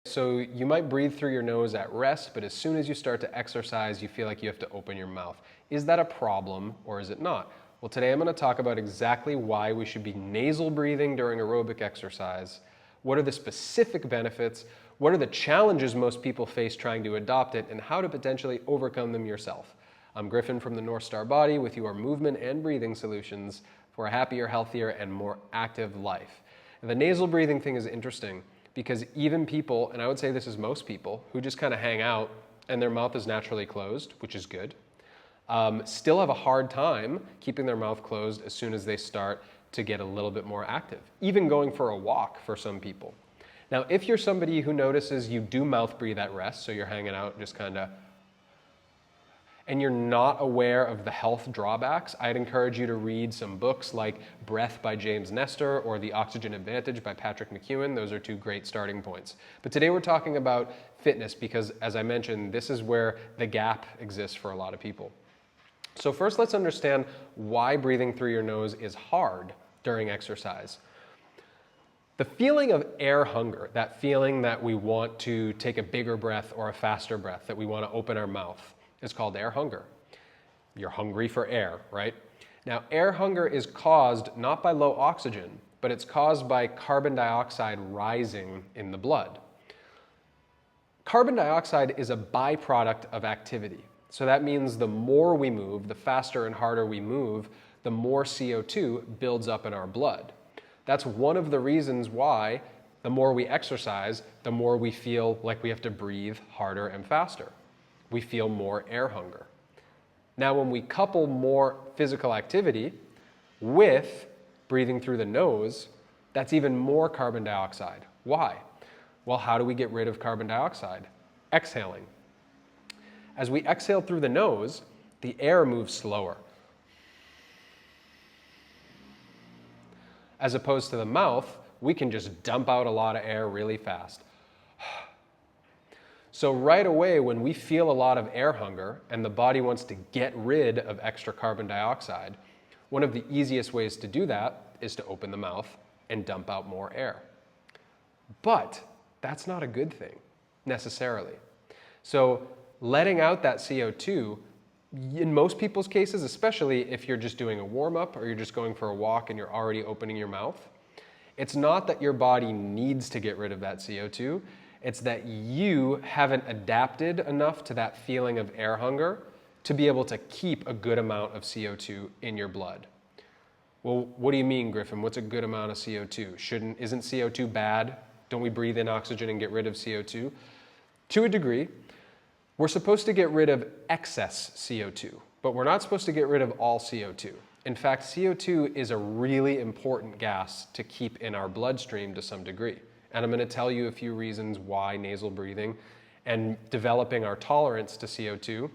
So you might breathe through your nose at rest, but as soon as you start to exercise, you feel like you have to open your mouth. Is that a problem or is it not? Well, today I'm going to talk about exactly why we should be nasal breathing during aerobic exercise. What are the specific benefits? What are the challenges most people face trying to adopt it, and how to potentially overcome them yourself? I'm Griffin from the North Star Body with your movement and breathing solutions for a happier, healthier, and more active life. And the nasal breathing thing is interesting because even people, and I would say this is most people, who just kind of hang out and their mouth is naturally closed, which is good, still have a hard time keeping their mouth closed as soon as they start to get a little bit more active, even going for a walk for some people. Now, if you're somebody who notices you do mouth breathe at rest, so you're hanging out just kind of, and you're not aware of the health drawbacks, I'd encourage you to read some books like Breath by James Nestor or The Oxygen Advantage by Patrick McEwen. Those are two great starting points. But today we're talking about fitness because, as I mentioned, this is where the gap exists for a lot of people. So first, let's understand why breathing through your nose is hard during exercise. The feeling of air hunger, that feeling that we want to take a bigger breath or a faster breath, that we want to open our mouth, is called air hunger. You're hungry for air, right? Now, air hunger is caused not by low oxygen, but it's caused by carbon dioxide rising in the blood. Carbon dioxide is a byproduct of activity. So that means the more we move, the faster and harder we move, the more CO2 builds up in our blood. That's one of the reasons why the more we exercise, the more we feel like we have to breathe harder and faster. We feel more air hunger. Now, when we couple more physical activity with breathing through the nose, that's even more carbon dioxide. Why? Well, how do we get rid of carbon dioxide? Exhaling. As we exhale through the nose, the air moves slower. As opposed to the mouth, we can just dump out a lot of air really fast. So right away, when we feel a lot of air hunger and the body wants to get rid of extra carbon dioxide, one of the easiest ways to do that is to open the mouth and dump out more air. But that's not a good thing, necessarily. So letting out that CO2, in most people's cases, especially if you're just doing a warm-up or you're just going for a walk and you're already opening your mouth, it's not that your body needs to get rid of that CO2, it's that you haven't adapted enough to that feeling of air hunger to be able to keep a good amount of CO2 in your blood. Well, what do you mean, Griffin? What's a good amount of CO2? Isn't CO2 bad? Don't we breathe in oxygen and get rid of CO2? To a degree, we're supposed to get rid of excess CO2, but we're not supposed to get rid of all CO2. In fact, CO2 is a really important gas to keep in our bloodstream to some degree. And I'm going to tell you a few reasons why nasal breathing and developing our tolerance to CO2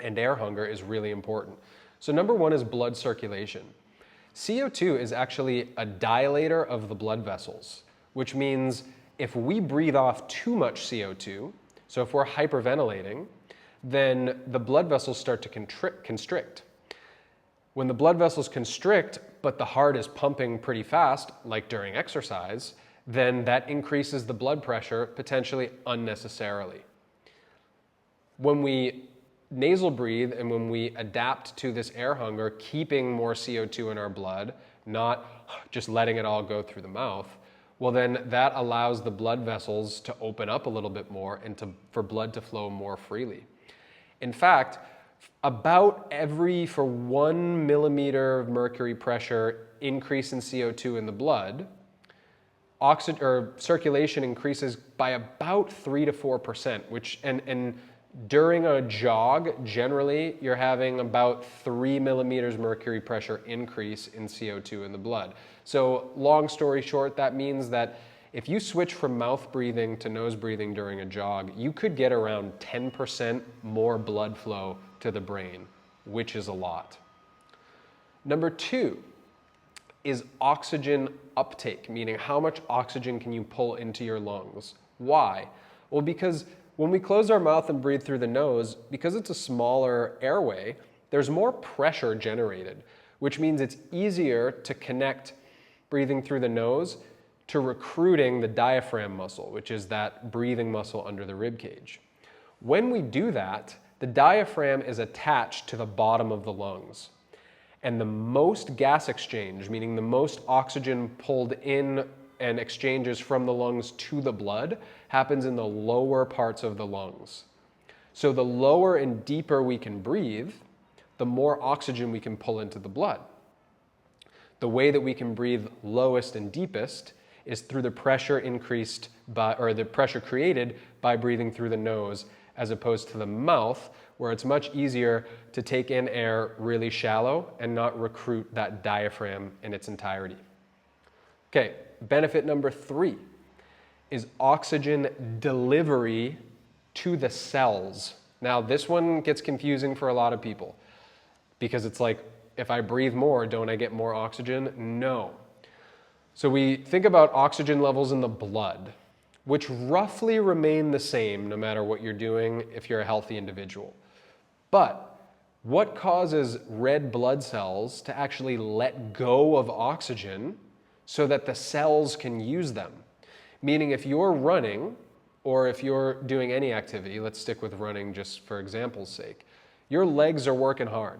and air hunger is really important. So number one is blood circulation. CO2 is actually a dilator of the blood vessels, which means if we breathe off too much CO2, so if we're hyperventilating, then the blood vessels start to constrict. When the blood vessels constrict, but the heart is pumping pretty fast, like during exercise, then that increases the blood pressure potentially unnecessarily. When we nasal breathe and when we adapt to this air hunger, keeping more CO2 in our blood, not just letting it all go through the mouth, well then that allows the blood vessels to open up a little bit more and for blood to flow more freely. In fact, for 1 millimeter of mercury pressure increase in CO2 in the blood, circulation increases by about 3 to 4%, and during a jog, generally, you're having about 3 millimeters mercury pressure increase in CO2 in the blood. So long story short, that means that if you switch from mouth breathing to nose breathing during a jog, you could get around 10% more blood flow to the brain, which is a lot. Number two is oxygen uptake, meaning how much oxygen can you pull into your lungs. Why? Well, because when we close our mouth and breathe through the nose, because it's a smaller airway, there's more pressure generated, which means it's easier to connect breathing through the nose to recruiting the diaphragm muscle, which is that breathing muscle under the rib cage. When we do that, the diaphragm is attached to the bottom of the lungs. And the most gas exchange, meaning the most oxygen pulled in and exchanges from the lungs to the blood, happens in the lower parts of the lungs. So the lower and deeper we can breathe, the more oxygen we can pull into the blood. The way that we can breathe lowest and deepest is through the pressure increased by, or the pressure created by breathing through the nose, as opposed to the mouth, where it's much easier to take in air really shallow and not recruit that diaphragm in its entirety. Okay, benefit number 3 is oxygen delivery to the cells. Now, this one gets confusing for a lot of people because it's like, if I breathe more, don't I get more oxygen? No. So we think about oxygen levels in the blood, which roughly remain the same no matter what you're doing if you're a healthy individual. But what causes red blood cells to actually let go of oxygen so that the cells can use them? Meaning if you're running, or if you're doing any activity, let's stick with running just for example's sake, your legs are working hard.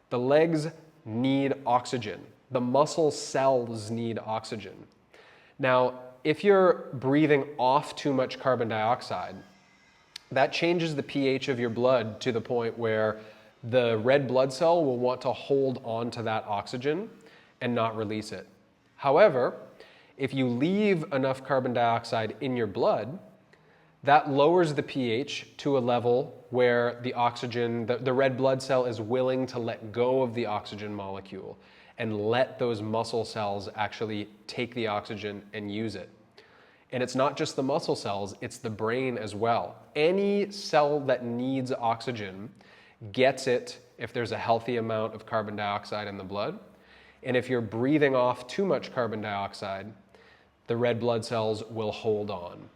The legs need oxygen. The muscle cells need oxygen. Now, if you're breathing off too much carbon dioxide, that changes the pH of your blood to the point where the red blood cell will want to hold on to that oxygen and not release it. However, if you leave enough carbon dioxide in your blood, that lowers the pH to a level where the oxygen, the red blood cell is willing to let go of the oxygen molecule and let those muscle cells actually take the oxygen and use it. And it's not just the muscle cells, it's the brain as well. Any cell that needs oxygen gets it if there's a healthy amount of carbon dioxide in the blood. And if you're breathing off too much carbon dioxide, the red blood cells will hold on.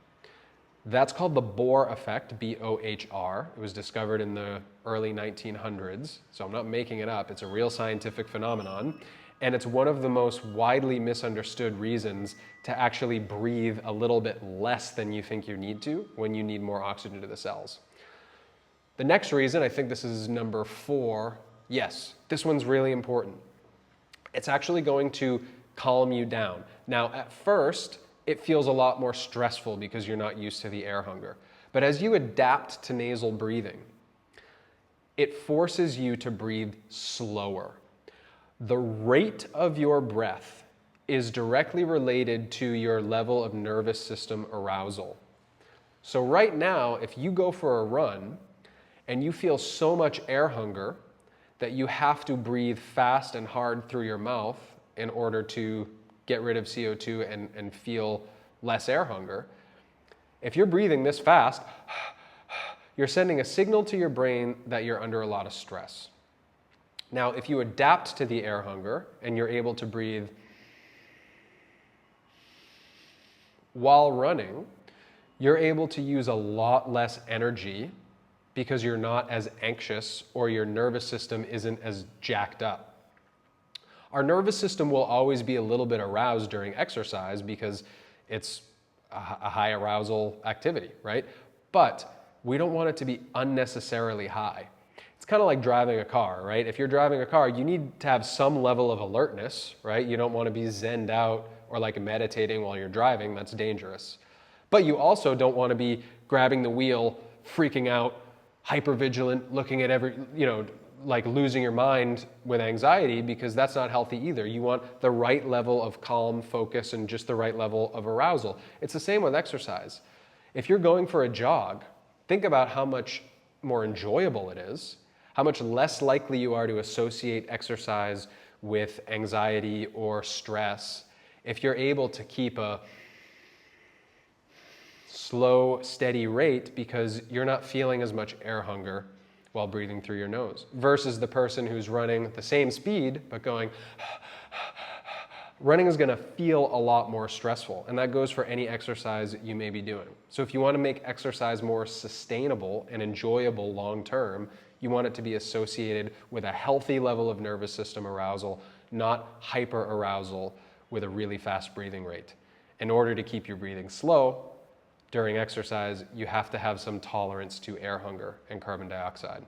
That's called the Bohr effect, B-O-H-R. It was discovered in the early 1900s, so I'm not making it up. It's a real scientific phenomenon, and it's one of the most widely misunderstood reasons to actually breathe a little bit less than you think you need to when you need more oxygen to the cells. The next reason, I think this is number 4, yes, this one's really important. It's actually going to calm you down. Now, at first, it feels a lot more stressful because you're not used to the air hunger. But as you adapt to nasal breathing, it forces you to breathe slower. The rate of your breath is directly related to your level of nervous system arousal. So right now, if you go for a run and you feel so much air hunger that you have to breathe fast and hard through your mouth in order to get rid of CO2 and feel less air hunger, if you're breathing this fast, you're sending a signal to your brain that you're under a lot of stress. Now, if you adapt to the air hunger and you're able to breathe while running, you're able to use a lot less energy because you're not as anxious or your nervous system isn't as jacked up. Our nervous system will always be a little bit aroused during exercise because it's a high arousal activity, right? But we don't want it to be unnecessarily high. It's kind of like driving a car, right? If you're driving a car, you need to have some level of alertness, right? You don't want to be zenned out or like meditating while you're driving. That's dangerous. But you also don't want to be grabbing the wheel, freaking out, hypervigilant, looking at every, like losing your mind with anxiety, because that's not healthy either. You want the right level of calm, focus, and just the right level of arousal. It's the same with exercise. If you're going for a jog, think about how much more enjoyable it is, how much less likely you are to associate exercise with anxiety or stress if you're able to keep a slow, steady rate because you're not feeling as much air hunger while breathing through your nose, versus the person who's running at the same speed but going, running is going to feel a lot more stressful, and that goes for any exercise you may be doing. So if you want to make exercise more sustainable and enjoyable long term, you want it to be associated with a healthy level of nervous system arousal, not hyper arousal with a really fast breathing rate. in order to keep your breathing slow during exercise, you have to have some tolerance to air hunger and carbon dioxide.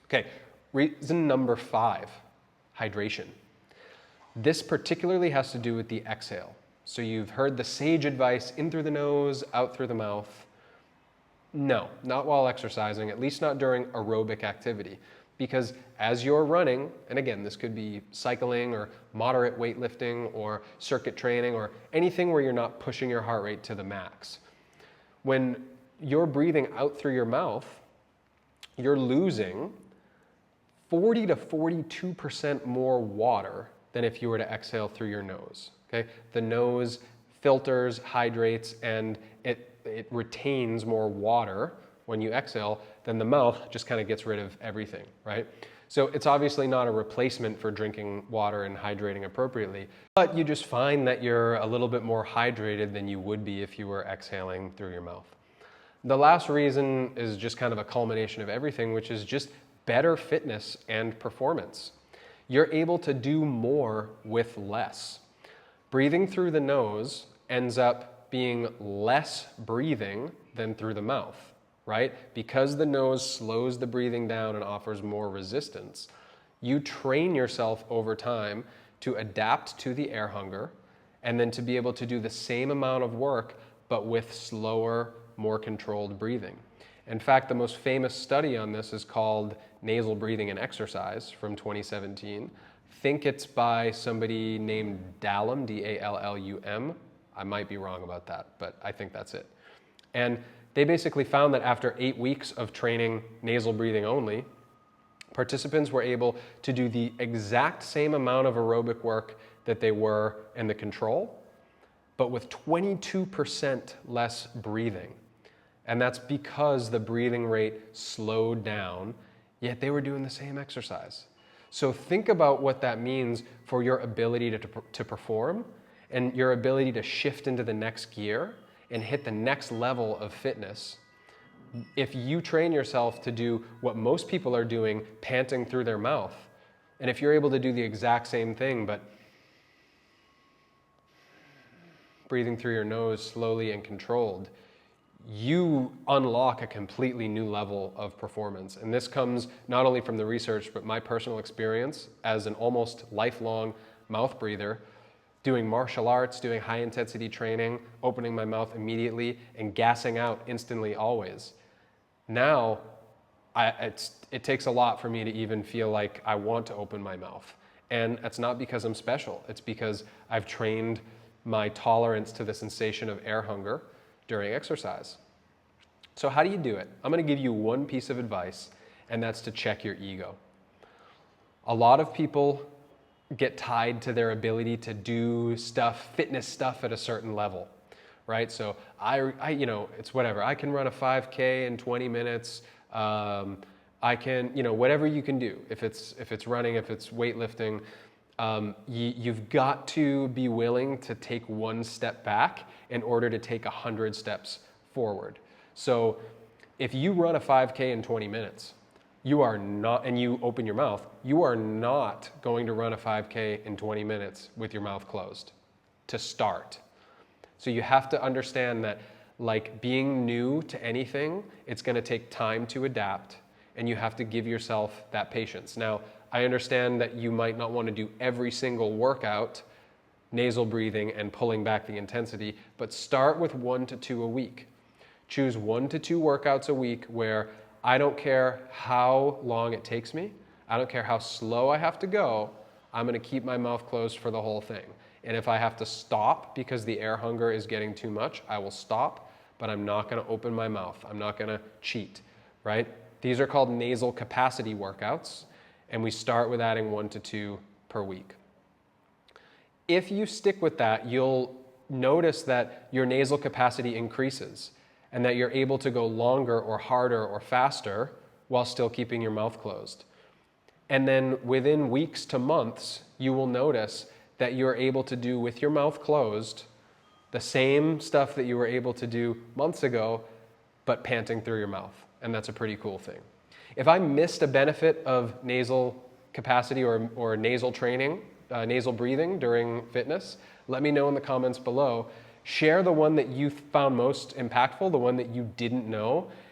Okay, reason number 5, hydration. This particularly has to do with the exhale. So you've heard the sage advice, in through the nose, out through the mouth. No, not while exercising, at least not during aerobic activity. Because as you're running, and again, this could be cycling or moderate weightlifting or circuit training or anything where you're not pushing your heart rate to the max. When you're breathing out through your mouth, you're losing 40 to 42% more water than if you were to exhale through your nose. Okay? The nose filters, hydrates, and it retains more water when you exhale than the mouth just kind of gets rid of everything, right? So it's obviously not a replacement for drinking water and hydrating appropriately, but you just find that you're a little bit more hydrated than you would be if you were exhaling through your mouth. The last reason is just kind of a culmination of everything, which is just better fitness and performance. You're able to do more with less. Breathing through the nose ends up being less breathing than through the mouth, right? Because the nose slows the breathing down and offers more resistance, you train yourself over time to adapt to the air hunger and then to be able to do the same amount of work but with slower, more controlled breathing. In fact, the most famous study on this is called Nasal Breathing and Exercise from 2017. I think it's by somebody named Dallum, D-A-L-L-U-M. I might be wrong about that, but I think that's it. And they basically found that after 8 weeks of training nasal breathing only, participants were able to do the exact same amount of aerobic work that they were in the control, but with 22% less breathing. And that's because the breathing rate slowed down, yet they were doing the same exercise. So think about what that means for your ability to perform and your ability to shift into the next gear and hit the next level of fitness. If you train yourself to do what most people are doing, panting through their mouth, and if you're able to do the exact same thing, but breathing through your nose slowly and controlled, you unlock a completely new level of performance. And this comes not only from the research, but my personal experience as an almost lifelong mouth breather, doing martial arts, doing high intensity training, opening my mouth immediately and gassing out instantly always. Now, it takes a lot for me to even feel like I want to open my mouth. And it's not because I'm special, it's because I've trained my tolerance to the sensation of air hunger during exercise. So how do you do it? I'm going to give you one piece of advice, and that's to check your ego. A lot of people get tied to their ability to do stuff, fitness stuff at a certain level, right? So it's whatever. I can run a 5K in 20 minutes. I can, whatever you can do. If it's running, if it's weightlifting, you've got to be willing to take one step back in order to take 100 steps forward. So if you run a 5K in 20 minutes, you are not, and you open your mouth, you are not going to run a 5K in 20 minutes with your mouth closed to start. So you have to understand that, like being new to anything, it's going to take time to adapt, and you have to give yourself that patience. Now, I understand that you might not want to do every single workout, nasal breathing and pulling back the intensity, but start with 1 to 2 a week. Choose 1 to 2 workouts a week where I don't care how long it takes me, I don't care how slow I have to go, I'm going to keep my mouth closed for the whole thing. And if I have to stop because the air hunger is getting too much, I will stop, but I'm not going to open my mouth. I'm not going to cheat, right? These are called nasal capacity workouts. And we start with adding 1 to 2 per week. If you stick with that, you'll notice that your nasal capacity increases and that you're able to go longer or harder or faster while still keeping your mouth closed. And then within weeks to months, you will notice that you're able to do with your mouth closed the same stuff that you were able to do months ago, but panting through your mouth. And that's a pretty cool thing. If I missed a benefit of nasal capacity or nasal training, nasal breathing during fitness, let me know in the comments below, Share the one that you found most impactful, the one that you didn't know,